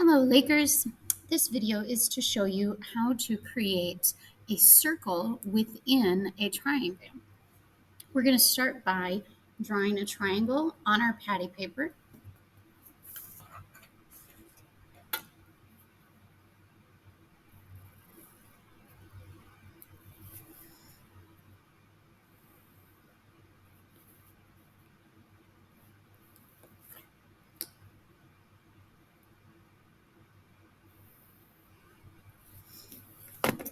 Hello, Lakers. This video is to show you how to create a circle within a triangle. We're going to start by drawing a triangle on our patty paper.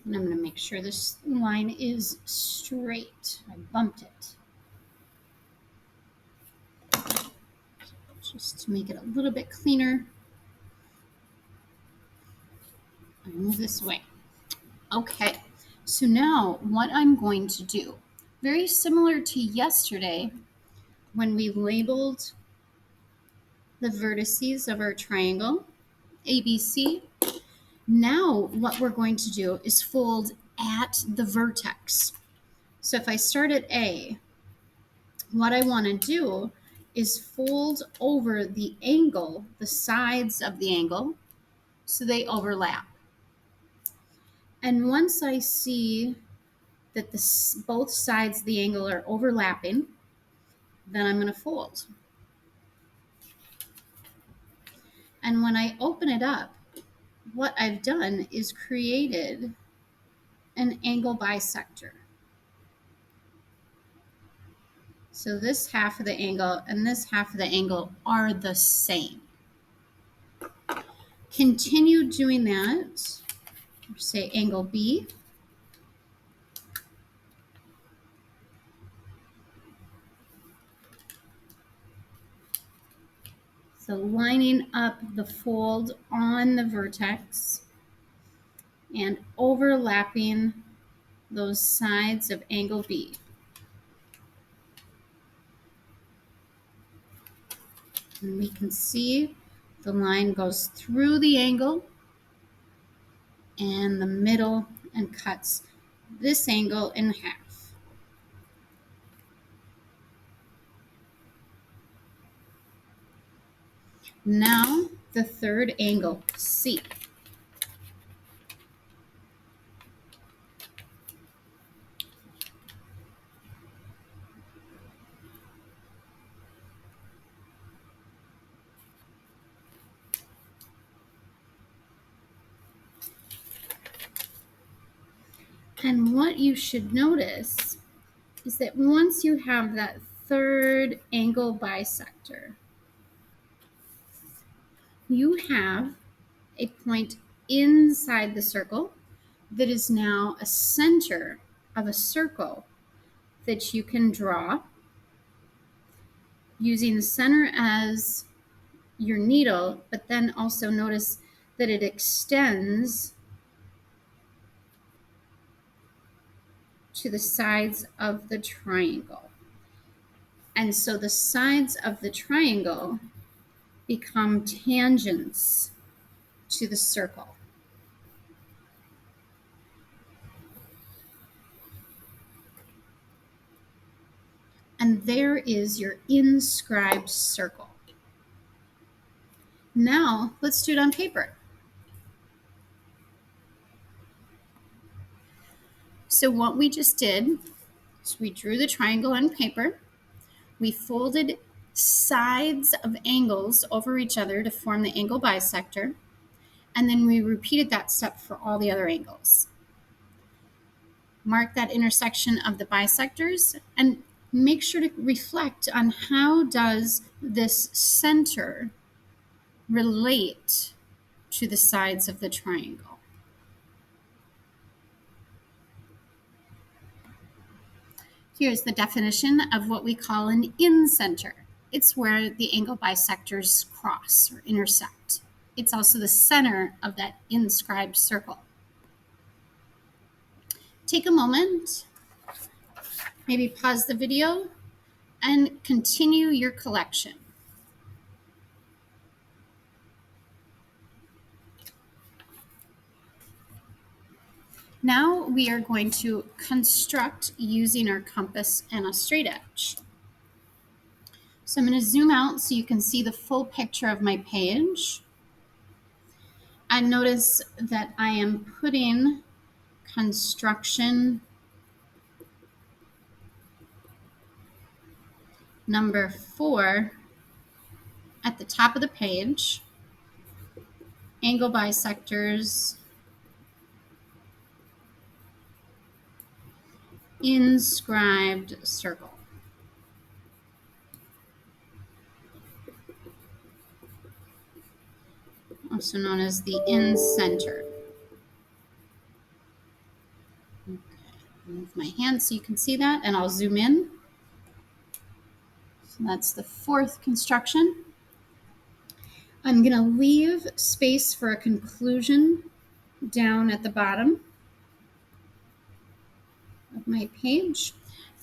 And I'm going to make sure this line is straight. I bumped it. Just to make it a little bit cleaner. I move this way. Okay, so now what I'm going to do, very similar to yesterday when we labeled the vertices of our triangle, ABC. Now what we're going to do is fold at the vertex. So if I start at A, what I want to do is fold over the angle, the sides of the angle, so they overlap. And once I see that both sides of the angle are overlapping, then I'm going to fold. And when I open it up, what I've done is created an angle bisector. So this half of the angle and this half of the angle are the same. Continue doing that. Say angle B. So lining up the fold on the vertex and overlapping those sides of angle B. And we can see the line goes through the angle and the middle and cuts this angle in half. Now the third angle, C. And what you should notice is that once you have that third angle bisector, you have a point inside the circle that is now a center of a circle that you can draw using the center as your needle, but then also notice that it extends to the sides of the triangle. And so the sides of the triangle become tangents to the circle. And there is your inscribed circle. Now let's do it on paper. So what we just did is we drew the triangle on paper. We folded sides of angles over each other to form the angle bisector. And then we repeated that step for all the other angles. Mark that intersection of the bisectors and make sure to reflect on how does this center relate to the sides of the triangle. Here's the definition of what we call an incenter. It's where the angle bisectors cross or intersect. It's also the center of that inscribed circle. Take a moment, maybe pause the video, and continue your collection. Now we are going to construct using our compass and a straight edge. So I'm going to zoom out so you can see the full picture of my page. I notice that I am putting construction number 4 at the top of the page, angle bisectors, inscribed circle, also known as the Incenter. Okay, move my hand so you can see that, and I'll zoom in. So that's the 4th construction. I'm going to leave space for a conclusion down at the bottom of my page.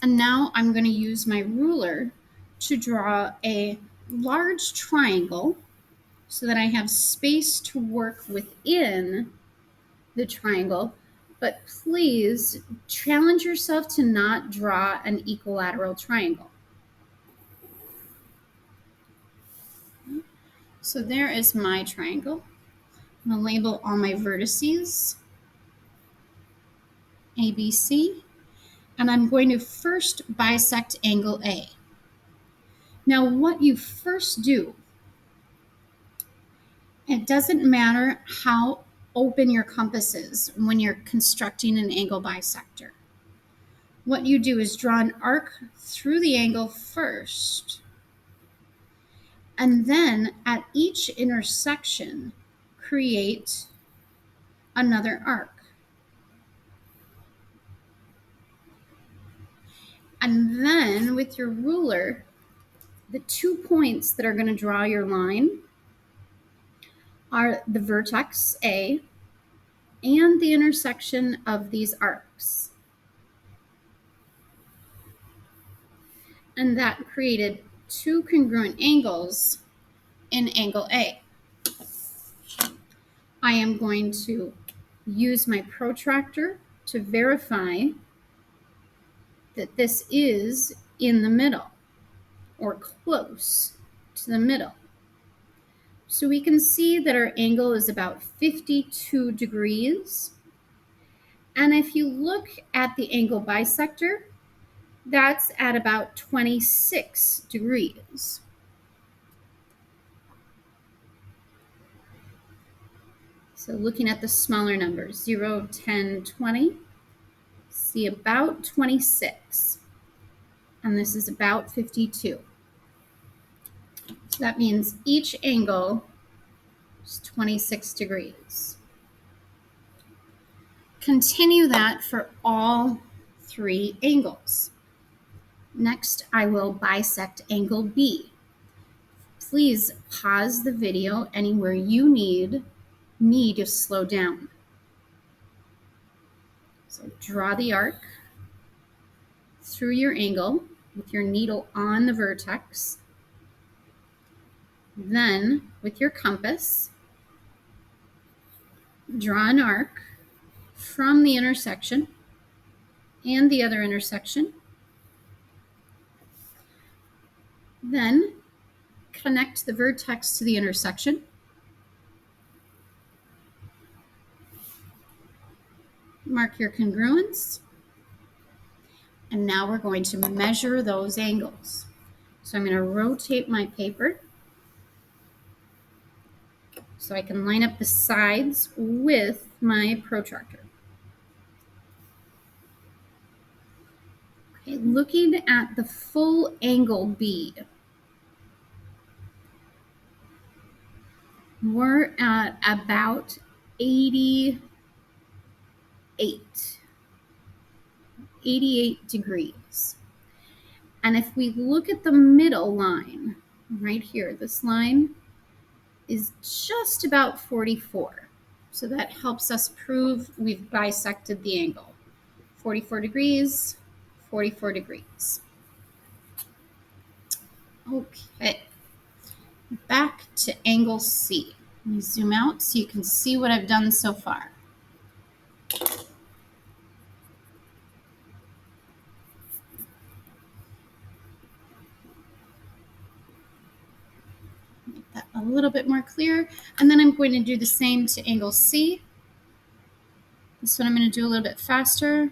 And now I'm going to use my ruler to draw a large triangle so that I have space to work within the triangle. But please challenge yourself to not draw an equilateral triangle. So there is my triangle. I'm going to label all my vertices, A, B, C, and I'm going to first bisect angle A. Now, what you first do, it doesn't matter how open your compass is when you're constructing an angle bisector. What you do is draw an arc through the angle first, and then at each intersection, create another arc. And then with your ruler, the 2 points that are going to draw your line are the vertex A and the intersection of these arcs. And that created 2 congruent angles in angle A. I am going to use my protractor to verify that this is in the middle or close to the middle. So we can see that our angle is about 52 degrees. And if you look at the angle bisector, that's at about 26 degrees. So looking at the smaller numbers, 0, 10, 20, see about 26. And this is about 52. So that means each angle is 26 degrees. Continue that for all 3 angles. Next, I will bisect angle B. Please pause the video anywhere you need me to slow down. So draw the arc through your angle with your needle on the vertex. Then, with your compass, draw an arc from the intersection and the other intersection. Then, connect the vertex to the intersection. Mark your congruence. And now we're going to measure those angles. So I'm going to rotate my paper so I can line up the sides with my protractor. Okay, looking at the full angle B, we're at about 88 degrees. And if we look at the middle line, right here, this line is just about 44. So that helps us prove we've bisected the angle. 44 degrees, 44 degrees. Okay, back to angle C. Let me zoom out so you can see what I've done so far. Make that a little little bit more clear. And then I'm going to do the same to angle C. This one I'm going to do a little bit faster.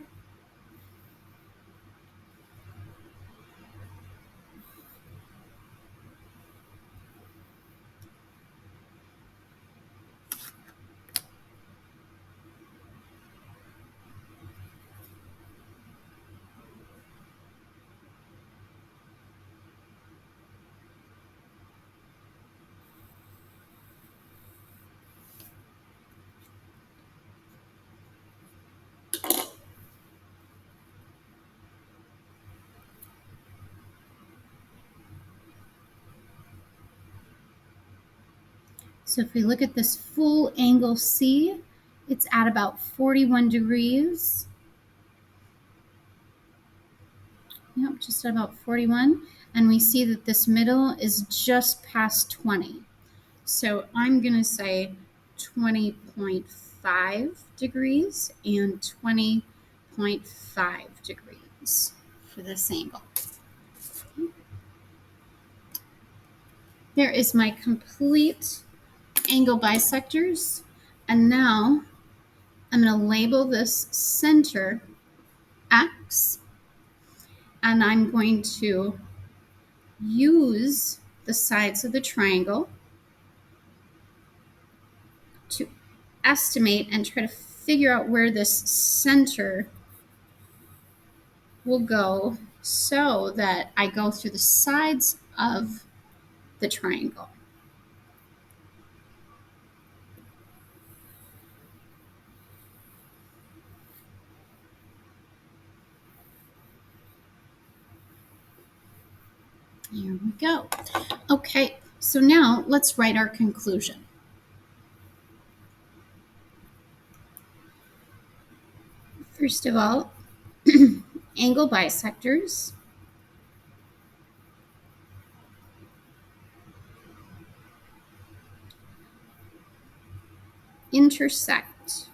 So if we look at this full angle C, it's at about 41 degrees. Yep, just at about 41. And we see that this middle is just past 20. So I'm going to say 20.5 degrees and 20.5 degrees for this angle. There is my complete angle bisectors. And now I'm going to label this center X, and I'm going to use the sides of the triangle to estimate and try to figure out where this center will go so that I go through the sides of the triangle. Here we go. Okay, so now let's write our conclusion. First of all, angle bisectors intersect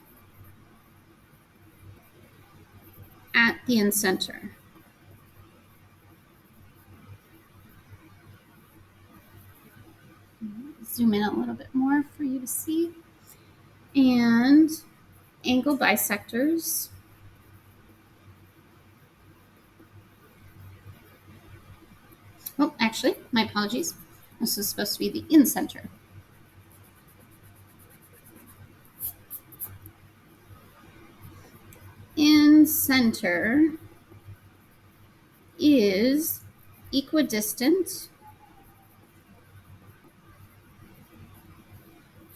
at the incenter. Zoom in a little bit more for you to see. And angle bisectors oh, actually, my apologies. This is supposed to be the incenter. Incenter is equidistant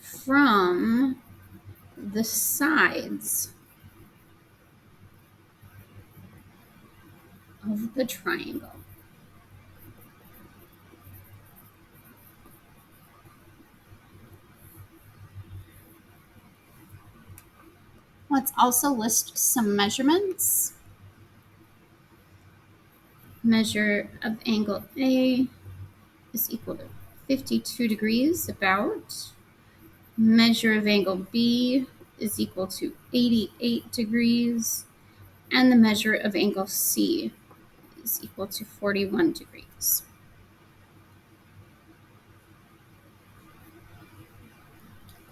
from the sides of the triangle. Let's also list some measurements. Measure of angle A is equal to 52 degrees about. Measure of angle B is equal to 88 degrees. And the measure of angle C is equal to 41 degrees.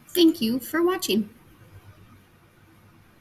Thank you for watching.